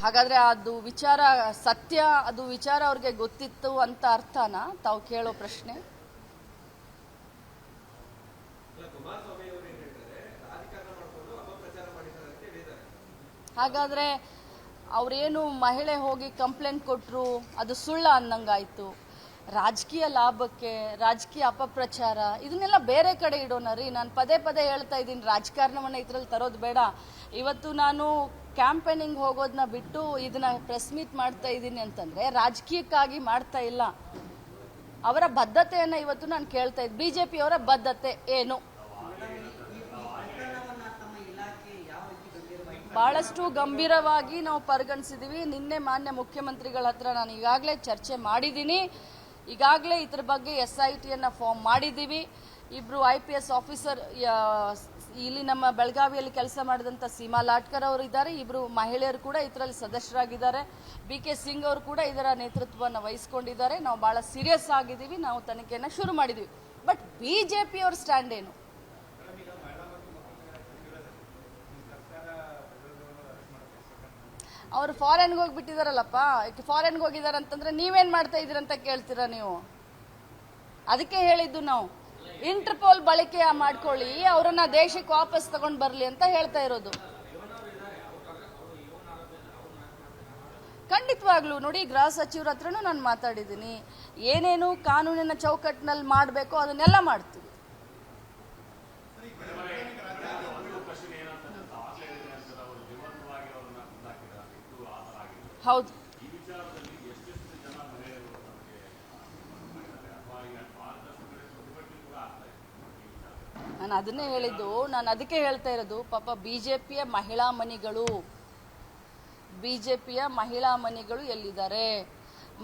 ಹಾಗಾದ್ರೆ ಅದು ವಿಚಾರ ಸತ್ಯ, ಅದು ವಿಚಾರ ಅವ್ರಿಗೆ ಗೊತ್ತಿತ್ತು ಅಂತ ಅರ್ಥನಾ ತಾವು ಕೇಳೋ ಪ್ರಶ್ನೆ? ಹಾಗಾದ್ರೆ ಅವ್ರೇನು ಮಹಿಳೆ ಹೋಗಿ ಕಂಪ್ಲೇಂಟ್ ಕೊಟ್ಟರು ಅದು ಸುಳ್ಳು ಅನ್ನಂಗಾಯ್ತು. ರಾಜಕೀಯ ಲಾಭಕ್ಕೆ, ರಾಜಕೀಯ ಅಪಪ್ರಚಾರ ಇದನ್ನೆಲ್ಲ ಬೇರೆ ಕಡೆ ಇಡೋಣ ರೀ. ನಾನು ಪದೇ ಪದೇ ಹೇಳ್ತಾ ಇದ್ದೀನಿ, ರಾಜಕಾರಣವನ್ನು ಇದರಲ್ಲಿ ತರೋದು ಬೇಡ. ಇವತ್ತು ನಾನು ಕ್ಯಾಂಪೇನಿಂಗ್ ಹೋಗೋದನ್ನ ಬಿಟ್ಟು ಇದನ್ನ ಪ್ರೆಸ್ ಮೀಟ್ ಮಾಡ್ತಾ ಇದ್ದೀನಿ ಅಂತಂದ್ರೆ ರಾಜಕೀಯಕ್ಕಾಗಿ ಮಾಡ್ತಾ ಇಲ್ಲ. ಅವರ ಬದ್ಧತೆಯನ್ನು ಇವತ್ತು ನಾನು ಕೇಳ್ತಾ ಇದ್ದೀನಿ. ಬಿಜೆಪಿ ಅವರ ಬದ್ಧತೆ ಏನು? ಬಹಳಷ್ಟು ಗಂಭೀರವಾಗಿ ನಾವು ಪರಿಗಣಿಸಿದ್ದೀವಿ. ನಿನ್ನೆ ಮಾನ್ಯ ಮುಖ್ಯಮಂತ್ರಿಗಳ ಹತ್ರ ನಾನು ಈಗಾಗಲೇ ಚರ್ಚೆ ಮಾಡಿದ್ದೀನಿ. ಈಗಾಗಲೇ ಇದ್ರ ಬಗ್ಗೆ SITಯನ್ನು ಫಾರ್ಮ್ ಮಾಡಿದ್ದೀವಿ. ಇಬ್ಬರು IPS ಆಫೀಸರ್ ಇಲ್ಲಿ ನಮ್ಮ ಬೆಳಗಾವಿಯಲ್ಲಿ ಕೆಲಸ ಮಾಡಿದಂಥ ಸೀಮಾ ಲಾಟ್ಕರ್ ಅವರು ಇದ್ದಾರೆ. ಇಬ್ಬರು ಮಹಿಳೆಯರು ಕೂಡ ಇದರಲ್ಲಿ ಸದಸ್ಯರಾಗಿದ್ದಾರೆ. BK ಸಿಂಗ್ ಅವರು ಕೂಡ ಇದರ ನೇತೃತ್ವವನ್ನು ವಹಿಸಿಕೊಂಡಿದ್ದಾರೆ. ನಾವು ಬಹಳ ಸೀರಿಯಸ್ ಆಗಿದ್ದೀವಿ. ನಾವು ತನಿಖೆಯನ್ನು ಶುರು ಮಾಡಿದ್ದೀವಿ. ಬಟ್ BJP ಅವ್ರ ಸ್ಟ್ಯಾಂಡ್ ಏನು? ಅವರು ಫಾರಿನ್ಗೆ ಹೋಗಿಬಿಟ್ಟಿದಾರಲ್ಲಪ್ಪ. ಫಾರಿನ್ಗೆ ಹೋಗಿದ್ದಾರೆ ಅಂತಂದ್ರೆ ನೀವೇನ್ ಮಾಡ್ತಾ ಇದ್ದೀರಂತ ಕೇಳ್ತೀರಾ ನೀವು? ಅದಕ್ಕೆ ಹೇಳಿದ್ದು ನಾವು ಇಂಟರ್ಪೋಲ್ ಬಳಕೆ ಮಾಡ್ಕೊಳ್ಳಿ, ಅವರನ್ನ ದೇಶಕ್ಕೆ ವಾಪಸ್ ತಗೊಂಡು ಬರಲಿ ಅಂತ ಹೇಳ್ತಾ ಇರೋದು. ಖಂಡಿತವಾಗ್ಲೂ ನೋಡಿ, ಗೃಹ ಸಚಿವರ ಹತ್ರನೂ ನಾನು ಮಾತಾಡಿದ್ದೀನಿ. ಏನೇನು ಕಾನೂನಿನ ಚೌಕಟ್ಟಿನಲ್ಲಿ ಮಾಡಬೇಕೋ ಅದನ್ನೆಲ್ಲ ಮಾಡ್ತೀವಿ. ಹೌದು, ನಾನು ಅದನ್ನೇ ಹೇಳಿದ್ದು. ನಾನು ಅದಕ್ಕೆ ಹೇಳ್ತಾ ಇರೋದು, ಪಾಪ ಬಿಜೆಪಿಯ ಮಹಿಳಾ ಮಣಿಗಳು ಎಲ್ಲಿದ್ದಾರೆ?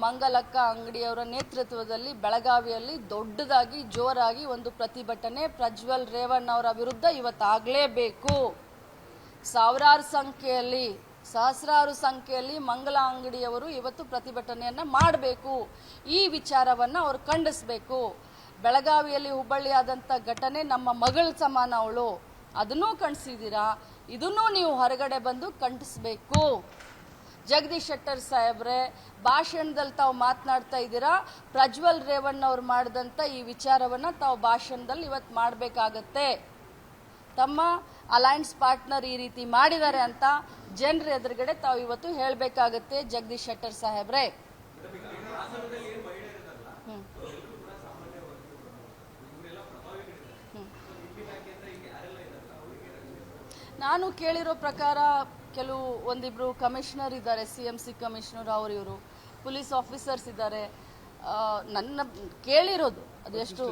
ಮಂಗಲಕ್ಕ ಅಂಗಡಿಯವರ ನೇತೃತ್ವದಲ್ಲಿ ಬೆಳಗಾವಿಯಲ್ಲಿ ದೊಡ್ಡದಾಗಿ ಜೋರಾಗಿ ಒಂದು ಪ್ರತಿಭಟನೆ ಪ್ರಜ್ವಲ್ ರೇವಣ್ಣ ಅವರ ವಿರುದ್ಧ ಇವತ್ತಾಗಲೇಬೇಕು. ಸಹಸ್ರಾರು ಸಂಖ್ಯೆಯಲ್ಲಿ ಮಂಗಲ ಅಂಗಡಿಯವರು ಇವತ್ತು ಪ್ರತಿಭಟನೆಯನ್ನ ಮಾಡಬೇಕು. ಈ ವಿಚಾರವನ್ನ ಅವರು ಖಂಡಿಸಬೇಕು. ಬೆಳಗಾವಿಯಲ್ಲಿ ಹುಬ್ಬಳ್ಳಿಯಾದಂಥ ಘಟನೆ ನಮ್ಮ ಮಗಳ ಸಮಾನ ಅವಳು, ಅದನ್ನೂ ಖಂಡಿಸಿದ್ದೀರಾ. ಇದನ್ನೂ ನೀವು ಹೊರಗಡೆ ಬಂದು ಖಂಡಿಸಬೇಕು. ಜಗದೀಶ್ ಶೆಟ್ಟರ್ ಸಾಹೇಬ್ರೆ, ಭಾಷಣದಲ್ಲಿ ತಾವು ಮಾತನಾಡ್ತಾ ಇದ್ದೀರಾ. ಪ್ರಜ್ವಲ್ ರೇವಣ್ಣ ಅವ್ರು ಮಾಡಿದಂಥ ಈ ವಿಚಾರವನ್ನ ತಾವು ಭಾಷಣದಲ್ಲಿ ಇವತ್ತು ಮಾಡಬೇಕಾಗತ್ತೆ. ತಮ್ಮ ಅಲಯನ್ಸ್ ಪಾರ್ಟ್ನರ್ ಈ ರೀತಿ ಮಾಡಿದ್ದಾರೆ ಅಂತ ಜನರ ಎದುರುಗಡೆ ತಾವು ಇವತ್ತು ಹೇಳಬೇಕಾಗತ್ತೆ ಜಗದೀಶ್ ಶೆಟ್ಟರ್ ಸಾಹೇಬ್ರೆ. ನಾನು ಕೇಳಿರೋ ಪ್ರಕಾರ ಒಂದಿಬ್ರು ಕಮಿಷನರ್ ಇದ್ದಾರೆ, CMC ಕಮಿಷನರ್, ಇವರು ಪೊಲೀಸ್ ಆಫೀಸರ್ಸ್ ಇದ್ದಾರೆ. ನನ್ನ ಕೇಳಿರೋದು ಅದೆಷ್ಟು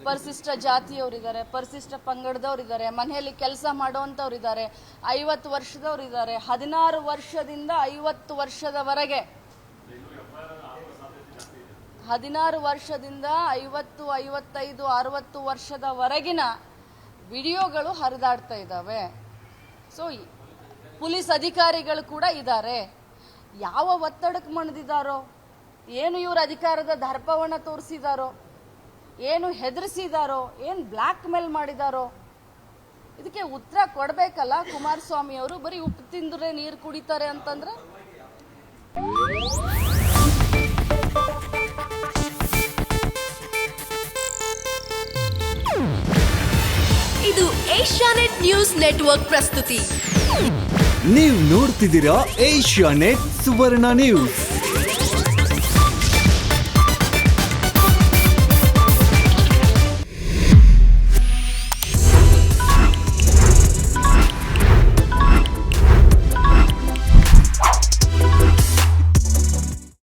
ಪರಿಶಿಷ್ಟ ಜಾತಿಯವರಿದ್ದಾರೆ, ಪರಿಶಿಷ್ಟ ಪಂಗಡದವರಿದ್ದಾರೆ, ಮನೆಯಲ್ಲಿ ಕೆಲಸ ಮಾಡುವಂಥವ್ರು ಇದ್ದಾರೆ, 50 ವರ್ಷದವ್ರು ಇದ್ದಾರೆ, 16 ವರ್ಷದಿಂದ 50 ವರ್ಷದವರೆಗೆ, 16 ವರ್ಷದಿಂದ 50, 55, 60 ವರ್ಷದವರೆಗಿನ ವಿಡಿಯೋಗಳು ಹರಿದಾಡ್ತಾ ಇದ್ದಾವೆ. ಸೊ ಪೊಲೀಸ್ ಅಧಿಕಾರಿಗಳು ಕೂಡ ಇದ್ದಾರೆ. ಯಾವ ಒತ್ತಡಕ್ಕೆ ಮಣಿದಿದ್ದಾರೋ, ಏನು ಇವ್ರ ಅಧಿಕಾರದ ದರ್ಪವನ್ನು ತೋರಿಸಿದಾರೋ, ಏನು ಹೆದರಿಸಿದಾರೋ, ಏನು ಬ್ಲ್ಯಾಕ್ ಮೇಲ್ ಮಾಡಿದಾರೋ, ಇದಕ್ಕೆ ಉತ್ತರ ಕೊಡಬೇಕಲ್ಲ ಕುಮಾರಸ್ವಾಮಿ ಅವರು. ಬರೀ ಉಪ್ಪು ತಿಂದ್ರೆ ನೀರು ಕುಡಿತಾರೆ ಅಂತಂದ್ರೆ ಇದು ಏಷ್ಯಾನೆಟ್ ನ್ಯೂಸ್ ನೆಟ್ವರ್ಕ್ ಪ್ರಸ್ತುತಿ. ನೀವು ನೋಡ್ತಿದ್ದೀರಾ ಏಷ್ಯಾನೆಟ್ ಸುವರ್ಣ ನ್ಯೂಸ್.